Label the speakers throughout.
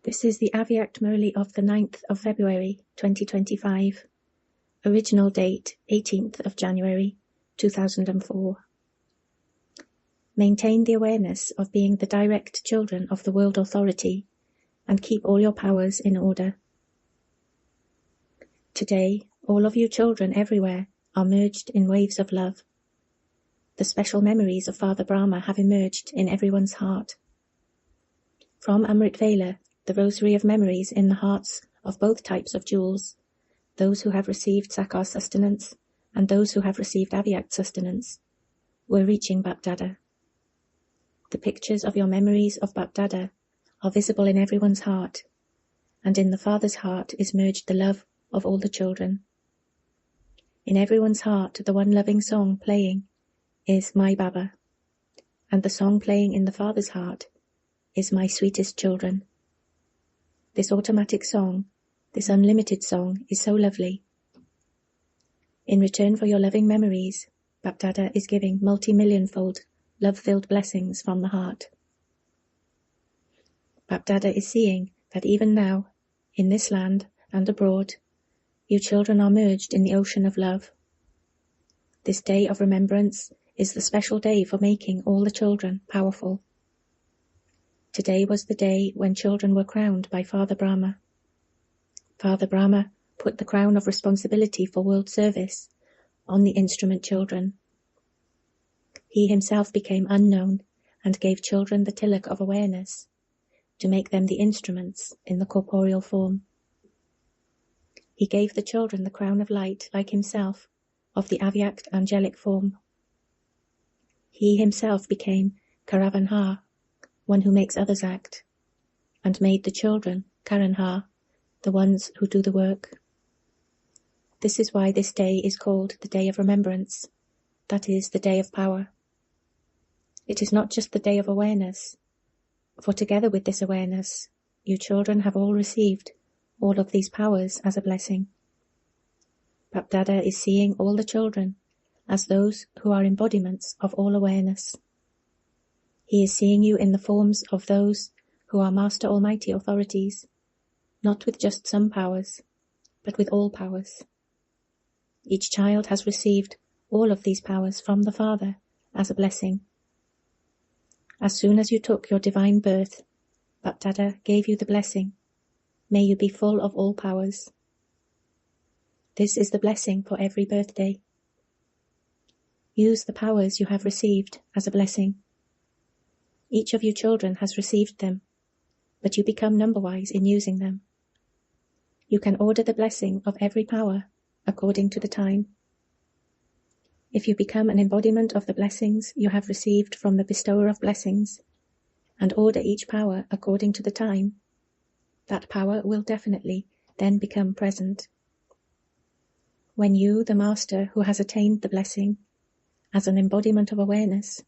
Speaker 1: This is the Avyakt Murli of the 9th of February 2025. Original date 18th of January 2004. Maintain the awareness of being the direct children of the World Authority and keep all your powers in order. Today, all of you children everywhere are merged in waves of love. The special memories of Father Brahma have emerged in everyone's heart. From Amrit Vela, the rosary of memories in the hearts of both types of jewels, those who have received Sakar sustenance and those who have received Avyakt sustenance, were reaching Bapdada. The pictures of your memories of Bapdada are visible in everyone's heart, and in the Father's heart is merged the love of all the children. In everyone's heart, the one loving song playing is My Baba, and the song playing in the Father's heart is My Sweetest Children. This automatic song, this unlimited song, is so lovely. In return for your loving memories, Bapdada is giving multi-million-fold love-filled blessings from the heart. Bapdada is seeing that even now, in this land and abroad, you children are merged in the ocean of love. This day of remembrance is the special day for making all the children powerful. Today was the day when children were crowned by Father Brahma. Father Brahma put the crown of responsibility for world service on the instrument children. He himself became unknown and gave children the tilak of awareness to make them the instruments in the corporeal form. He gave the children the crown of light like himself of the Avyakt angelic form. He himself became Karavanha, one who makes others act, and made the children Karanha, the ones who do the work. This is why this day is called the Day of Remembrance, that is, the Day of Power. It is not just the Day of Awareness, for together with this awareness, you children have all received all of these powers as a blessing. Bapdada is seeing all the children as those who are embodiments of all awareness. He is seeing you in the forms of those who are Master Almighty authorities, not with just some powers, but with all powers. Each child has received all of these powers from the Father as a blessing. As soon as you took your divine birth, Bapdada gave you the blessing, may you be full of all powers. This is the blessing for every birthday. Use the powers you have received as a blessing. Each of you children has received them, but you become number-wise in using them. You can order the blessing of every power according to the time. If you become an embodiment of the blessings you have received from the bestower of blessings, and order each power according to the time, that power will definitely then become present. When you, the Master who has attained the blessing, as an embodiment of awareness,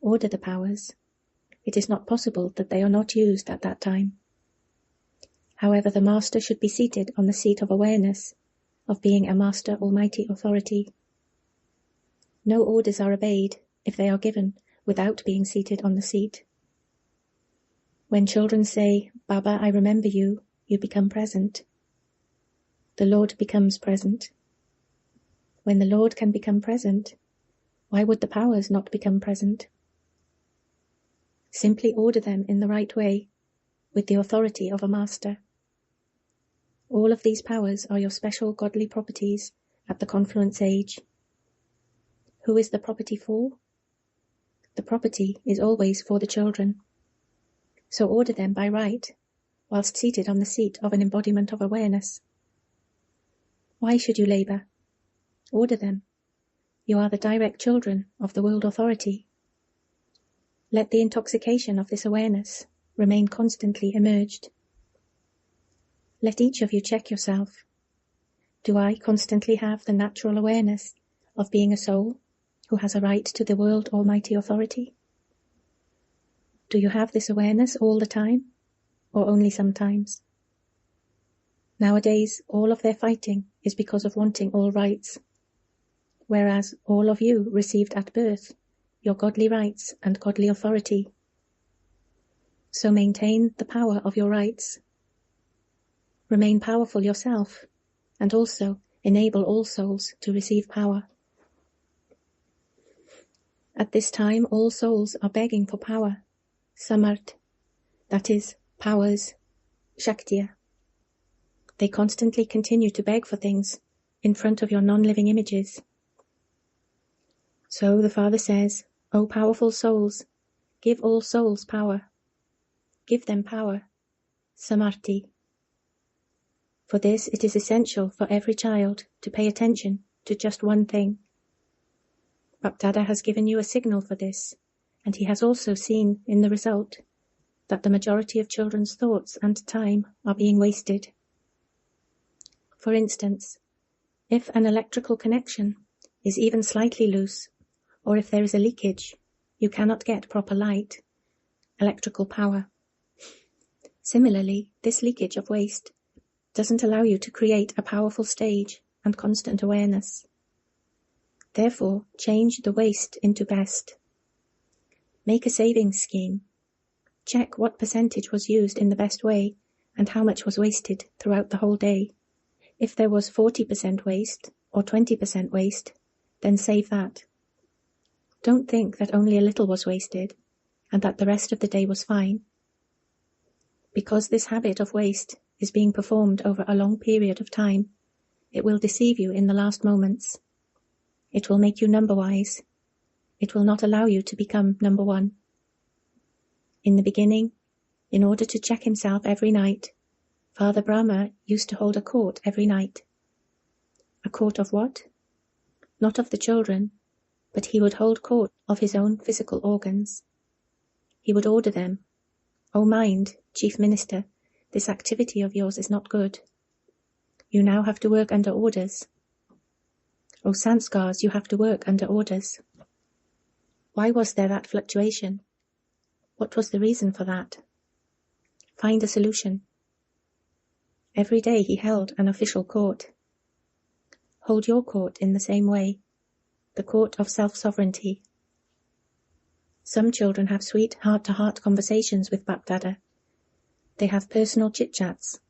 Speaker 1: order the powers, it is not possible that they are not used at that time. However, the Master should be seated on the seat of awareness, of being a Master Almighty authority. No orders are obeyed if they are given without being seated on the seat. When children say, Baba, I remember you, you become present. The Lord becomes present. When the Lord can become present, why would the powers not become present? Simply order them in the right way, with the authority of a master. All of these powers are your special godly properties at the confluence age. Who is the property for? The property is always for the children. So order them by right, whilst seated on the seat of an embodiment of awareness. Why should you labor? Order them. You are the direct children of the world authority. Let the intoxication of this awareness remain constantly emerged. Let each of you check yourself. Do I constantly have the natural awareness of being a soul who has a right to the world almighty authority? Do you have this awareness all the time, or only sometimes? Nowadays, all of their fighting is because of wanting all rights, whereas all of you received at birth your godly rights and godly authority. So maintain the power of your rights. Remain powerful yourself, and also enable all souls to receive power. At this time, all souls are begging for power, samarth, that is, powers, shaktiya. They constantly continue to beg for things in front of your non-living images. So the Father says, O powerful souls, give all souls power. Give them power, samarthi. For this, it is essential for every child to pay attention to just one thing. Bapdada has given you a signal for this, and he has also seen in the result that the majority of children's thoughts and time are being wasted. For instance, if an electrical connection is even slightly loose, or if there is a leakage, you cannot get proper light, electrical power. Similarly, this leakage of waste doesn't allow you to create a powerful stage and constant awareness. Therefore, change the waste into best. Make a savings scheme. Check what percentage was used in the best way and how much was wasted throughout the whole day. If there was 40% waste or 20% waste, then save that. Don't think that only a little was wasted and that the rest of the day was fine. Because this habit of waste is being performed over a long period of time, it will deceive you in the last moments. It will make you number-wise. It will not allow you to become number one. In the beginning, in order to check himself every night, Father Brahma used to hold a court every night. A court of what? Not of the children, but he would hold court of his own physical organs. He would order them, O mind, Chief Minister, this activity of yours is not good. You now have to work under orders. O sanskars, you have to work under orders. Why was there that fluctuation? What was the reason for that? Find a solution. Every day he held an official court. Hold your court in the same way, the court of self-sovereignty. Some children have sweet heart-to-heart conversations with Bapdada. They have personal chit-chats.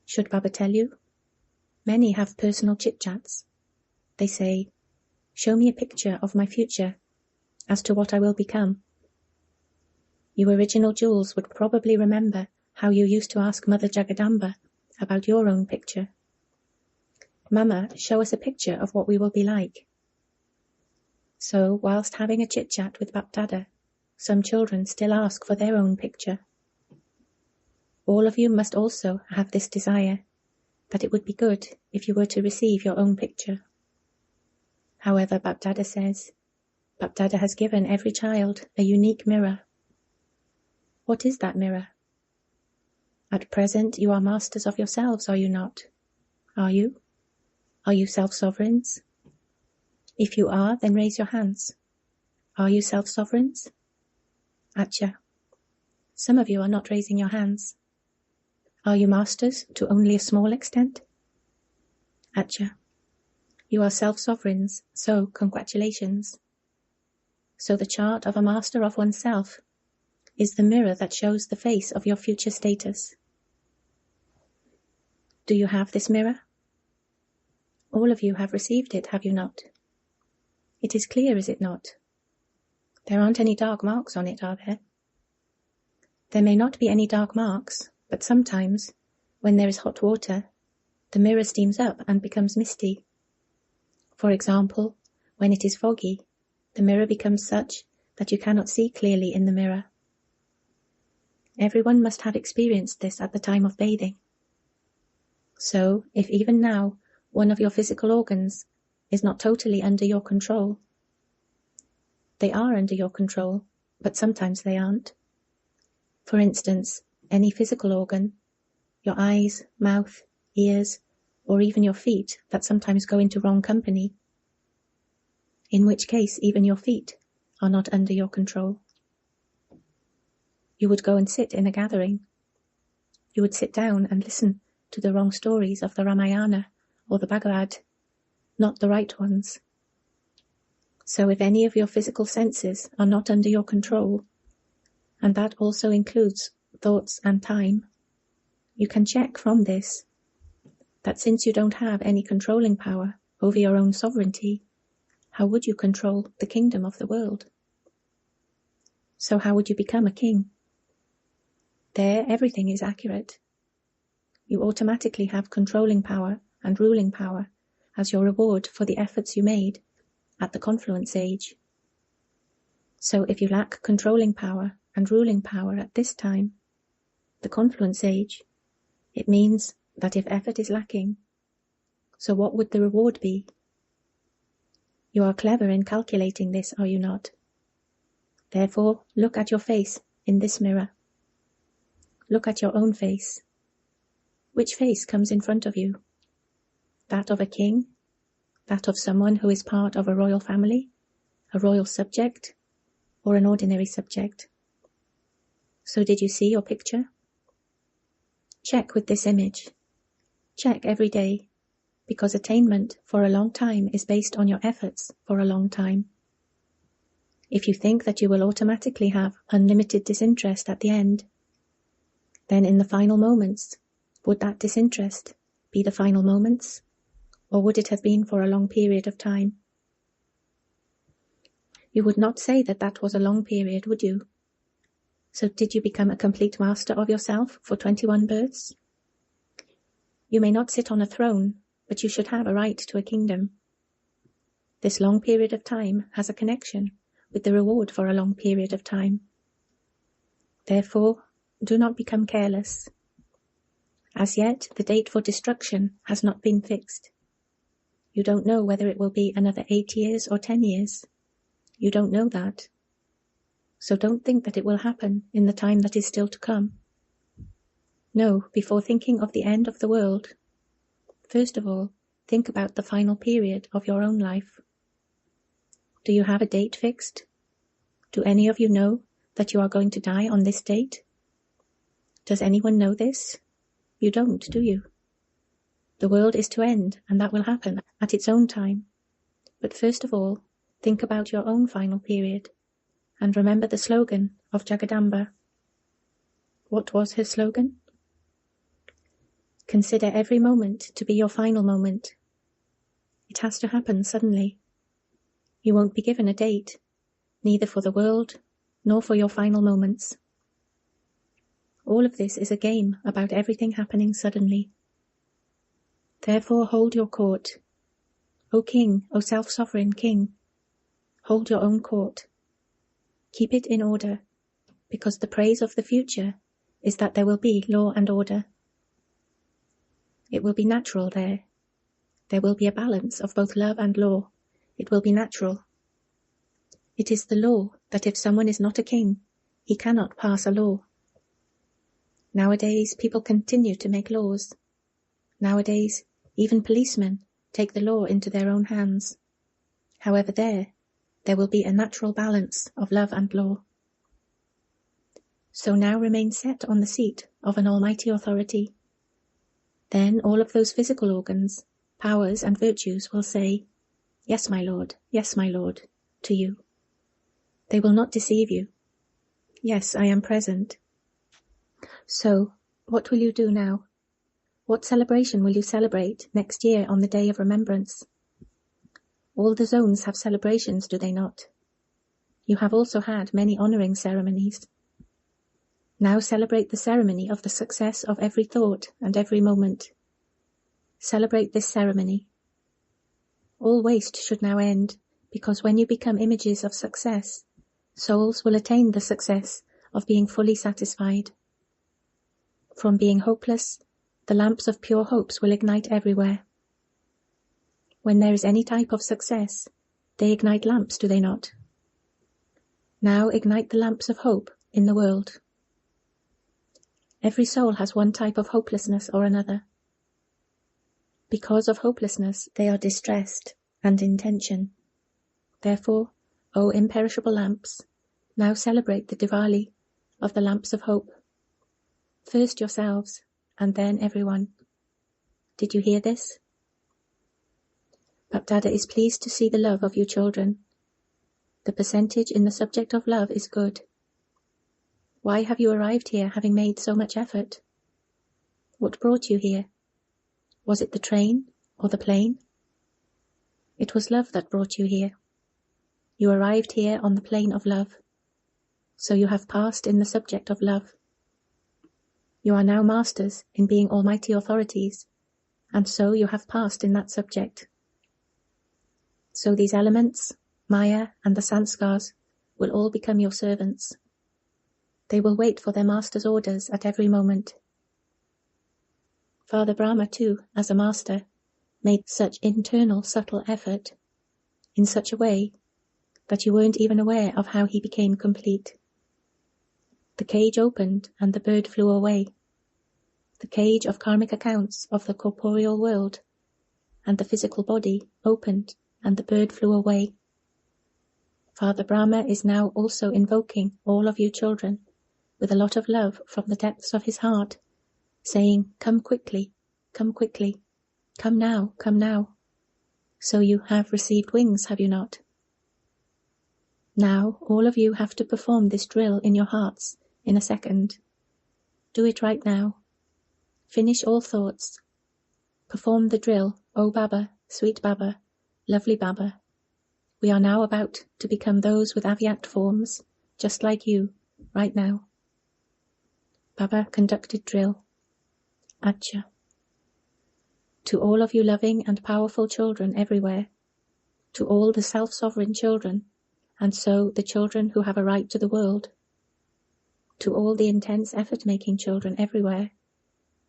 Speaker 1: Should Baba tell you? Many have personal chit-chats. They say, show me a picture of my future, as to what I will become. You original jewels would probably remember how you used to ask Mother Jagadamba about your own picture. Mama, show us a picture of what we will be like. So, whilst having a chit-chat with Bapdada, some children still ask for their own picture. All of you must also have this desire, that it would be good if you were to receive your own picture. However, Bapdada says, Bapdada has given every child a unique mirror. What is that mirror? At present, you are masters of yourselves, are you not? Are you? Are you self-sovereigns? If you are, then raise your hands. Are you self-sovereigns? Acha. Some of you are not raising your hands. Are you masters to only a small extent? Acha. You are self-sovereigns, so congratulations. So the chart of a master of oneself is the mirror that shows the face of your future status. Do you have this mirror? All of you have received it, have you not? It is clear, is it not? There aren't any dark marks on it, are there? There may not be any dark marks, but sometimes, when there is hot water, the mirror steams up and becomes misty. For example, when it is foggy, the mirror becomes such that you cannot see clearly in the mirror. Everyone must have experienced this at the time of bathing. So, if even now one of your physical organs is not totally under your control, they are under your control, but sometimes they aren't. For instance, any physical organ, your eyes, mouth, ears, or even your feet that sometimes go into wrong company, in which case even your feet are not under your control. You would go and sit in a gathering. You would sit down and listen to the wrong stories of the Ramayana or the Bhagavad, not the right ones. So if any of your physical senses are not under your control, and that also includes thoughts and time, you can check from this that since you don't have any controlling power over your own sovereignty, how would you control the kingdom of the world? So how would you become a king? There, everything is accurate. You automatically have controlling power and ruling power as your reward for the efforts you made at the confluence age. So if you lack controlling power and ruling power at this time, the confluence age, it means that if effort is lacking, so what would the reward be? You are clever in calculating this, are you not? Therefore, look at your face in this mirror. Look at your own face. Which face comes in front of you? That of a king? That of someone who is part of a royal family? A royal subject? Or an ordinary subject? So did you see your picture? Check with this image. Check every day, because attainment for a long time is based on your efforts for a long time. If you think that you will automatically have unlimited disinterest at the end, then in the final moments, would that disinterest be the final moments, or would it have been for a long period of time? You would not say that that was a long period, would you? So did you become a complete master of yourself for 21 births? You may not sit on a throne, but you should have a right to a kingdom. This long period of time has a connection with the reward for a long period of time. Therefore, do not become careless. As yet, the date for destruction has not been fixed. You don't know whether it will be another 8 years or 10 years. You don't know that. So don't think that it will happen in the time that is still to come. No, before thinking of the end of the world, first of all, think about the final period of your own life. Do you have a date fixed? Do any of you know that you are going to die on this date? Does anyone know this? You don't, do you? The world is to end, and that will happen at its own time. But first of all, think about your own final period, and remember the slogan of Jagadamba. What was her slogan? Consider every moment to be your final moment. It has to happen suddenly. You won't be given a date, neither for the world, nor for your final moments. All of this is a game about everything happening suddenly. Therefore hold your court. O King, O self-sovereign King, hold your own court. Keep it in order, because the praise of the future is that there will be law and order. It will be natural there. There will be a balance of both love and law. It will be natural. It is the law that if someone is not a king, he cannot pass a law. Nowadays, people continue to make laws. Nowadays, even policemen take the law into their own hands. However, there will be a natural balance of love and law. So now remain set on the seat of an almighty authority. Then all of those physical organs, powers and virtues will say, yes, my Lord, to you. They will not deceive you. Yes, I am present. So, what will you do now? What celebration will you celebrate next year on the Day of Remembrance? All the zones have celebrations, do they not? You have also had many honoring ceremonies. Now celebrate the ceremony of the success of every thought and every moment. Celebrate this ceremony. All waste should now end, because when you become images of success, souls will attain the success of being fully satisfied. From being hopeless, the lamps of pure hopes will ignite everywhere. When there is any type of success, they ignite lamps, do they not? Now ignite the lamps of hope in the world. Every soul has one type of hopelessness or another. Because of hopelessness, they are distressed and in tension. Therefore, O imperishable lamps, now celebrate the Diwali of the lamps of hope. First yourselves, and then everyone. Did you hear this? Bapdada is pleased to see the love of you children. The percentage in the subject of love is good. Why have you arrived here having made so much effort? What brought you here? Was it the train or the plane? It was love that brought you here. You arrived here on the plane of love. So you have passed in the subject of love. You are now masters in being almighty authorities, and so you have passed in that subject. So these elements, Maya and the Sanskars, will all become your servants. They will wait for their master's orders at every moment. Father Brahma, too, as a master, made such internal subtle effort, in such a way that you weren't even aware of how he became complete. The cage opened and the bird flew away. The cage of karmic accounts of the corporeal world and the physical body opened and the bird flew away. Father Brahma is now also invoking all of you children with a lot of love from the depths of his heart, saying, come quickly, come quickly, come now, come now. So you have received wings, have you not? Now all of you have to perform this drill in your hearts in a second. Do it right now. Finish all thoughts. Perform the drill, O Baba, sweet Baba, lovely Baba. We are now about to become those with avyakt forms, just like you, right now. Baba conducted drill. Acha. To all of you loving and powerful children everywhere, to all the self-sovereign children, and so the children who have a right to the world, to all the intense effort-making children everywhere,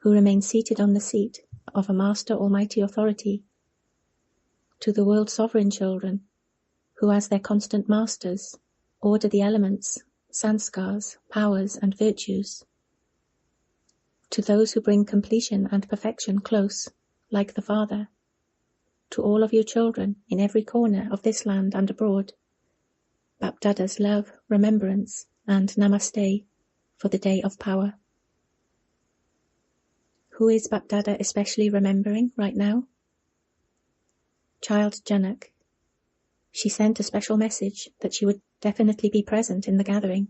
Speaker 1: who remain seated on the seat of a Master Almighty Authority, to the world sovereign children, who as their constant masters, order the elements, sanskars, powers and virtues, to those who bring completion and perfection close, like the Father, to all of you children in every corner of this land and abroad, Bapdada's love, remembrance, and namaste for the day of power. Who is Bapdada especially remembering right now? Child Janak. She sent a special message that she would definitely be present in the gathering.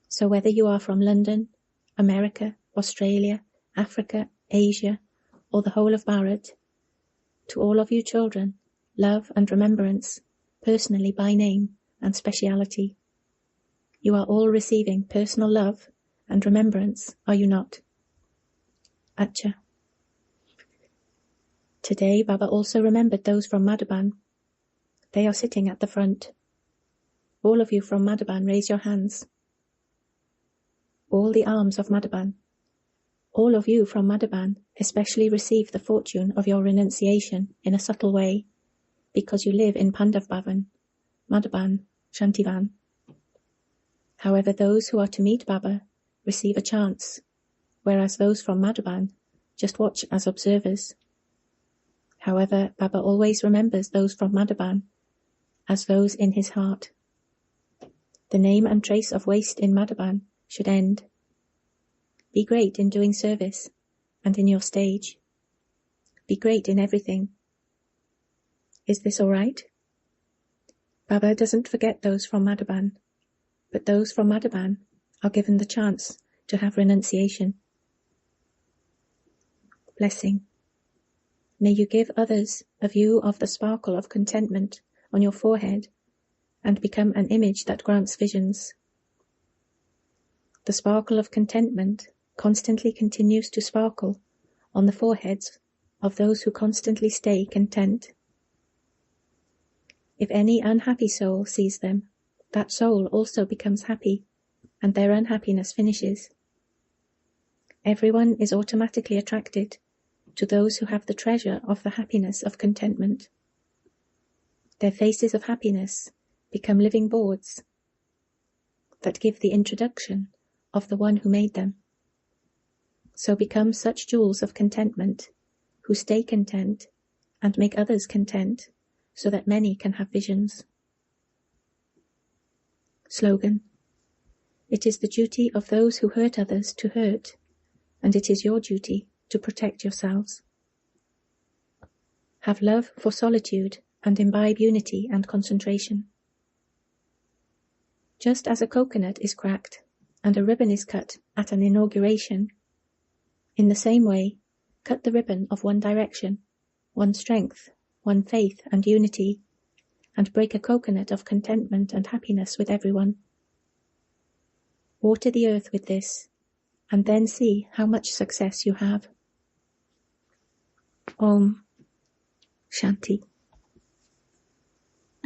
Speaker 1: So whether you are from London, America, Australia, Africa, Asia, or the whole of Bharat, to all of you children, love and remembrance, personally by name and speciality. You are all receiving personal love and remembrance, are you not? Acha. Today Baba also remembered those from Madhuban. They are sitting at the front. All of you from Madhuban, raise your hands. All the arms of Madhuban. All of you from Madhuban especially receive the fortune of your renunciation in a subtle way, because you live in Pandav Bhavan, Madhuban, Shantivan. However, those who are to meet Baba receive a chance, whereas those from Madhuban just watch as observers. However, Baba always remembers those from Madhuban as those in his heart. The name and trace of waste in Madhuban should end. Be great in doing service and in your stage. Be great in everything. Is this all right? Baba doesn't forget those from Madhuban, but those from Madhuban are given the chance to have renunciation. Blessing. May you give others a view of the sparkle of contentment on your forehead and become an image that grants visions. The sparkle of contentment constantly continues to sparkle on the foreheads of those who constantly stay content. If any unhappy soul sees them, that soul also becomes happy, and their unhappiness finishes. Everyone is automatically attracted to those who have the treasure of the happiness of contentment. Their faces of happiness become living boards that give the introduction of the one who made them. So become such jewels of contentment, who stay content and make others content, so that many can have visions. Slogan. It is the duty of those who hurt others to hurt, and it is your duty to protect yourselves. Have love for solitude and imbibe unity and concentration. Just as a coconut is cracked and a ribbon is cut at an inauguration, in the same way, cut the ribbon of one direction, one strength, one faith and unity, and break a coconut of contentment and happiness with everyone. Water the earth with this, and then see how much success you have. Om Shanti.